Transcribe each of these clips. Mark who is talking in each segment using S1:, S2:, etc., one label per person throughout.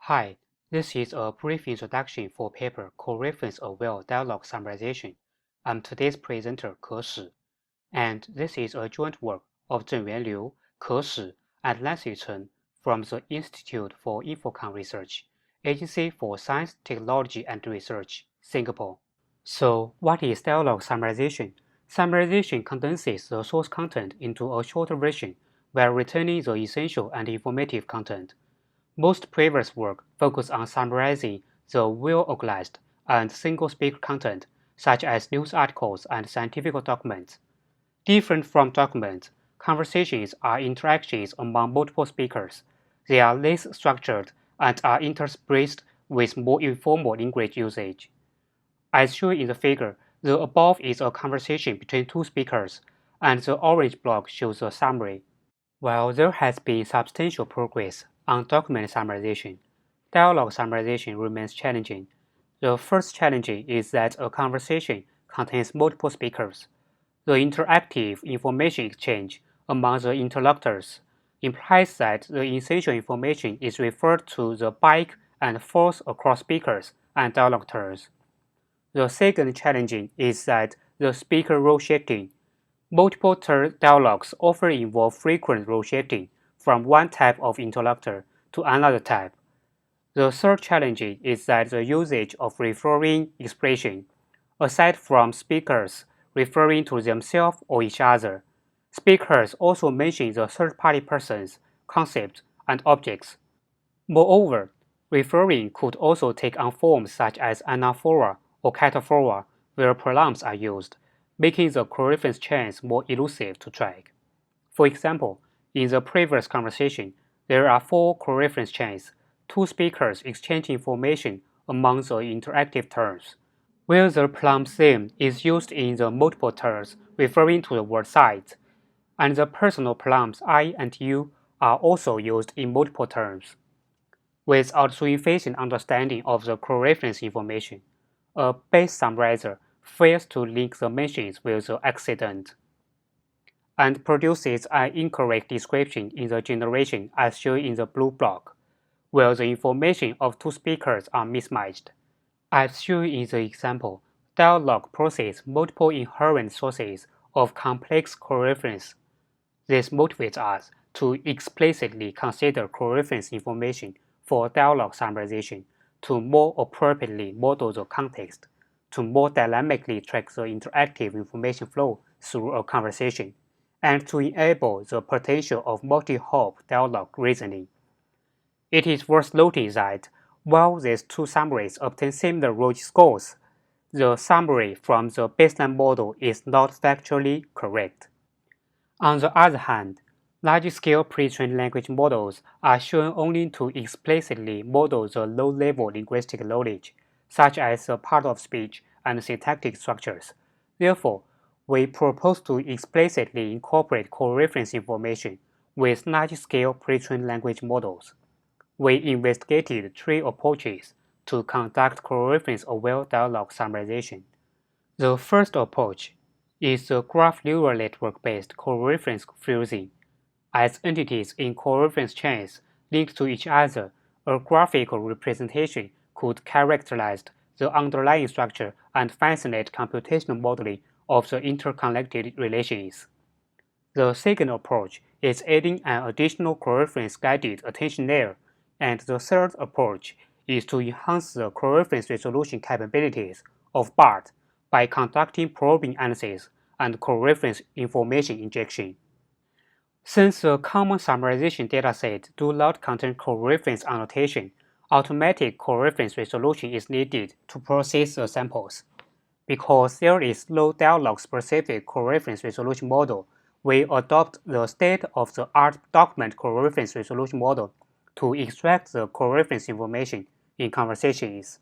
S1: Hi, this is a brief introduction for paper Coreference-Aware Dialogue Summarization. I'm today's presenter Ke Shi, and this is a joint work of Zhengyuan Liu, Ke Shi, and Nancy Chen from the Institute for Infocom Research, Agency for Science, Technology and Research, Singapore. So, what is dialogue summarization? Summarization condenses the source content into a shorter version while retaining the essential and informative content. Most previous work focused on summarizing the well-organized and single-speaker content, such as news articles and scientific documents. Different from documents, conversations are interactions among multiple speakers. They are less structured and are interspersed with more informal English usage. As shown in the figure, the above is a conversation between two speakers, and the orange block shows a summary. While there has been substantial progress on document summarization, dialogue summarization remains challenging. The first challenge is that a conversation contains multiple speakers. The interactive information exchange among the interlocutors implies that the essential information is referred to the back and forth across speakers and dialogtors. The second challenge is that the speaker role shifting. Multiple dialogues often involve frequent role shifting from one type of interlocutor to another type. The third challenge is that the usage of referring expression, aside from speakers referring to themselves or each other, speakers also mention the third-party persons, concepts, and objects. Moreover, referring could also take on forms such as anaphora or cataphora, where pronouns are used, making the coreference chains more elusive to track. For example, in the previous conversation, there are 4 coreference chains, 2 speakers exchange information among the interactive terms, where the pronoun them is used in the multiple terms referring to the word sides, and the personal pronouns I and you are also used in multiple terms. Without sufficient understanding of the coreference information, a base summarizer fails to link the mentions with the accident and produces an incorrect description in the generation as shown in the blue block, where the information of 2 speakers are mismatched. As shown in the example, dialogue processes multiple inherent sources of complex coreference. This motivates us to explicitly consider coreference information for dialogue summarization to more appropriately model the context, to more dynamically track the interactive information flow through a conversation, and to enable the potential of multi-hop dialogue reasoning. It is worth noting that while these 2 summaries obtain similar logic scores, the summary from the baseline model is not factually correct. On the other hand, large-scale pre-trained language models are shown only to explicitly model the low-level linguistic knowledge, such as the part of speech and syntactic structures. Therefore, we propose to explicitly incorporate coreference information with large-scale pre-trained language models. We investigated 3 approaches to conduct coreference-aware dialogue summarization. The first approach is the graph neural network-based coreference fusing. As entities in coreference chains linked to each other, a graphical representation could characterize the underlying structure and facilitate computational modeling of the interconnected relations. The second approach is adding an additional coreference-guided attention layer, and the third approach is to enhance the coreference resolution capabilities of BART by conducting probing analysis and coreference information injection. Since the common summarization dataset do not contain coreference annotation, automatic coreference resolution is needed to process the samples. Because there is no dialogue-specific coreference resolution model, we adopt the state-of-the-art document coreference resolution model to extract the coreference information in conversations.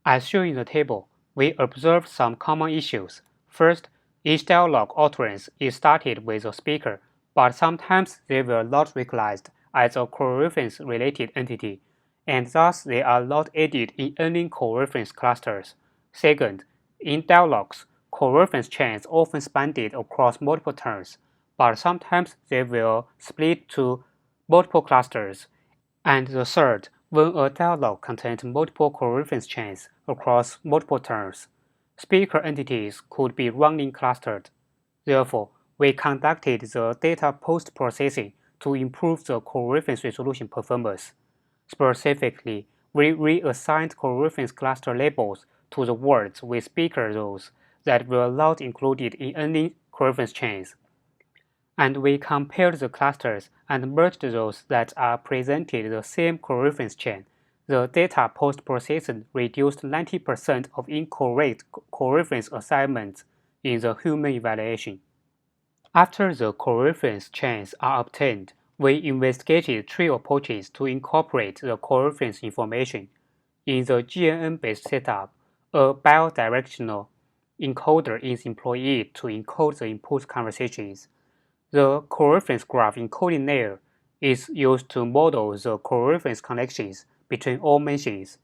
S1: As shown in the table, we observed some common issues. First, each dialogue utterance is started with a speaker, but sometimes they were not recognized as a coreference-related entity, and thus they are not added in any coreference clusters. Second, in dialogues, coreference chains often spanned across multiple terms, but sometimes they will split to multiple clusters. And the third, When a dialogue contains multiple coreference chains across multiple turns, speaker entities could be wrongly clustered. Therefore, we conducted the data post-processing to improve the coreference resolution performance. Specifically, we reassigned coreference cluster labels to the words with speaker roles that were not included in any coreference chains. And we compared the clusters and merged those that are presented the same coreference chain. The data post-processing reduced 90% of incorrect coreference assignments in the human evaluation. After the coreference chains are obtained, we investigated three approaches to incorporate the coreference information. In the GNN-based setup, a bidirectional encoder is employed to encode the input conversations. The coreference graph encoding layer is used to model the coreference connections between all mentions.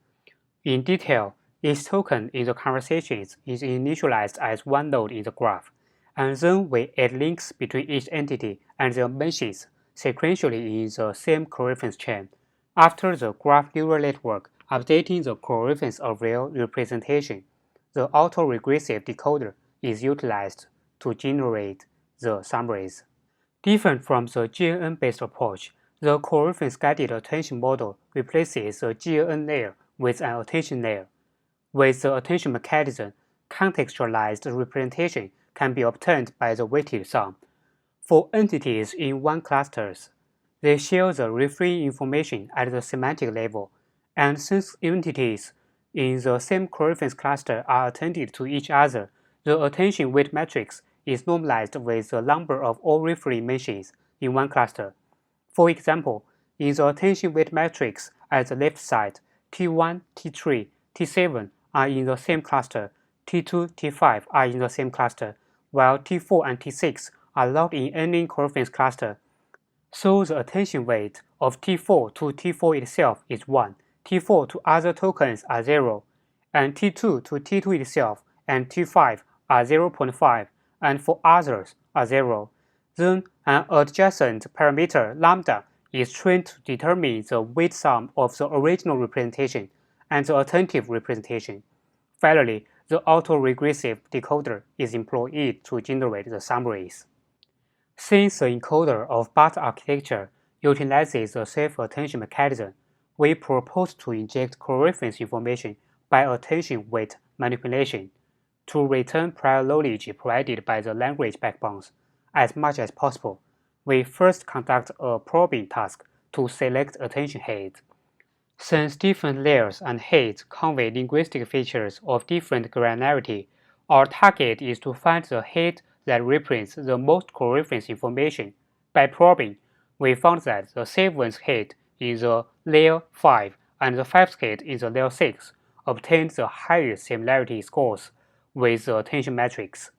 S1: In detail, each token in the conversations is initialized as one node in the graph, and then we add links between each entity and their mentions sequentially in the same coreference chain. After the graph neural network updating the Coreference-Aware representation, the autoregressive decoder is utilized to generate the summaries. Different from the GNN-based approach, the coreference-guided attention model replaces the GNN layer with an attention layer. With the attention mechanism, contextualized representation can be obtained by the weighted sum. For entities in one cluster, they share the referring information at the semantic level, and since entities in the same coreference cluster are attended to each other, the attention weight matrix is normalized with the number of all referring mentions in one cluster. For example, in the attention weight matrix at the left side, T1, T3, T7 are in the same cluster, T2, T5 are in the same cluster, while T4 and T6 are not in any coreference cluster. So the attention weight of T4 to T4 itself is 1, T4 to other tokens are 0, and T2 to T2 itself and T5 are 0.5, and for others are 0. Then an adjacent parameter lambda is trained to determine the weight sum of the original representation and the attentive representation. Finally, the autoregressive decoder is employed to generate the summaries. Since the encoder of BART architecture utilizes a self-attention mechanism, we propose to inject coreference information by attention weight manipulation to return prior knowledge provided by the language backbones. As much as possible, we first conduct a probing task to select attention heads. Since different layers and heads convey linguistic features of different granularity, our target is to find the head that represents the most coreference information. By probing, we found that the 7th head in the layer 5 and the 5th head in the layer 6 obtained the highest similarity scores with the attention matrix.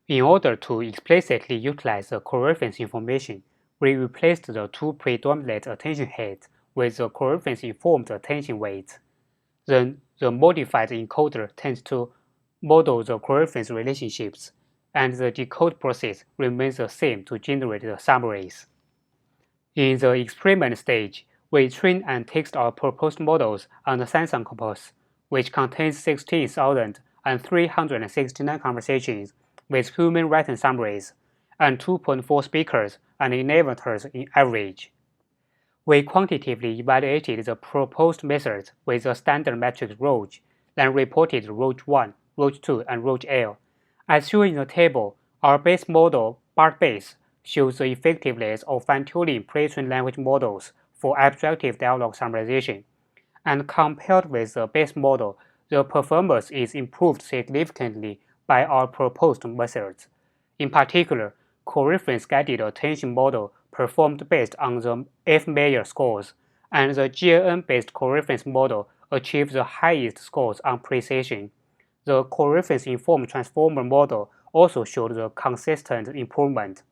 S1: In order to explicitly utilize the coreference information, we replaced the two predominant attention heads with the coreference-informed attention weights. Then, the modified encoder tends to model the coreference relationships, and the decode process remains the same to generate the summaries. In the experiment stage, we train and test our proposed models on the Samsung corpus, which contains 16,369 conversations with human written summaries, and 2.4 speakers and innovators in average. We quantitatively evaluated the proposed methods with the standard matrix ROGE, then reported ROGE 1, ROGE 2, and ROGE L. As shown in the table, our base model, BART-base, shows the effectiveness of fine-tuning pre-trained language models for abstractive dialogue summarization, and compared with the base model, the performance is improved significantly by our proposed methods. In particular, coreference-guided attention model performed based on the F-Meyer scores, and the GNN-based coreference model achieved the highest scores on precision. The coreference-informed transformer model also showed the consistent improvement.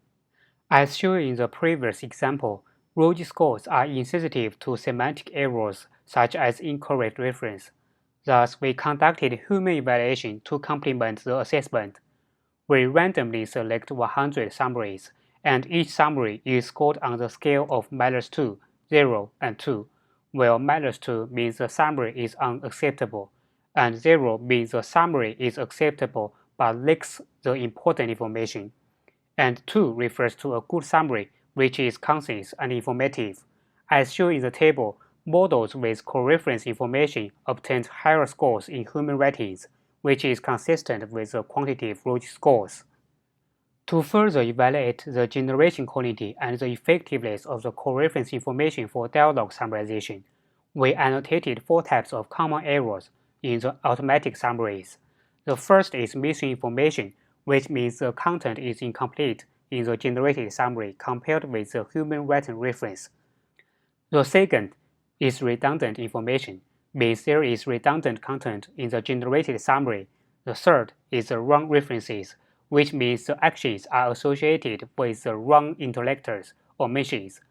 S1: As shown in the previous example, ROGE scores are insensitive to semantic errors such as incorrect reference. Thus, we conducted human evaluation to complement the assessment. We randomly select 100 summaries, and each summary is scored on the scale of -2, 0, and 2. where -2 means the summary is unacceptable, and 0 means the summary is acceptable but lacks the important information, and 2 refers to a good summary which is concise and informative. As shown in the table, models with coreference information obtained higher scores in human ratings, which is consistent with the quantitative logic scores. To further evaluate the generation quality and the effectiveness of the coreference information for dialogue summarization, we annotated 4 types of common errors in the automatic summaries. The first is missing information, which means the content is incomplete in the generated summary compared with the human written reference. The second is redundant information, means there is redundant content in the generated summary. The third is the wrong references, which means the actions are associated with the wrong intellectors or machines.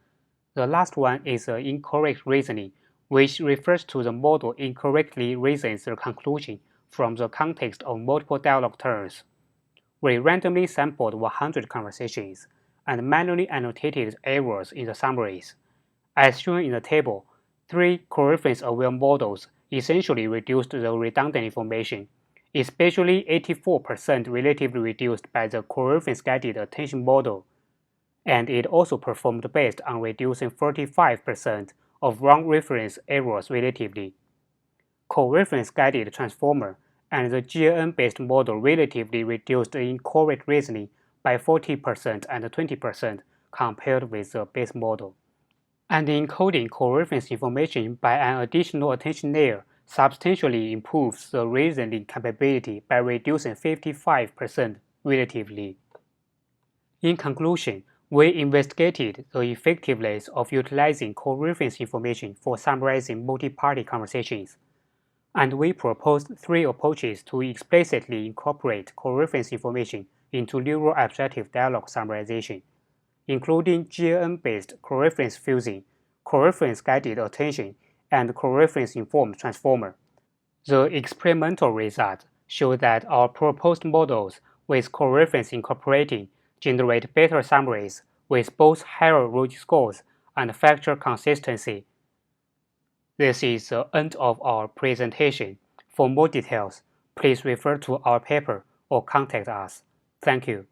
S1: The last one is the incorrect reasoning, which refers to the model incorrectly reasons the conclusion from the context of multiple dialogue turns. We randomly sampled 100 conversations and manually annotated errors in the summaries. As shown in the table, 3 coreference-aware models essentially reduced the redundant information, especially 84% relatively reduced by the coreference-guided attention model, and it also performed best on reducing 45% of wrong reference errors relatively. Coreference-guided transformer and the GNN-based model relatively reduced the incorrect reasoning by 40% and 20% compared with the base model. And encoding coreference information by an additional attention layer substantially improves the reasoning capability by reducing 55% relatively. In conclusion, we investigated the effectiveness of utilizing coreference information for summarizing multi-party conversations, and we proposed 3 approaches to explicitly incorporate coreference information into neural-abstractive dialogue summarization, including GNN-based coreference fusing, coreference-guided attention, and coreference-informed transformer. The experimental results show that our proposed models with coreference incorporating generate better summaries with both higher logic scores and factual consistency. This is the end of our presentation. For more details, please refer to our paper or contact us. Thank you.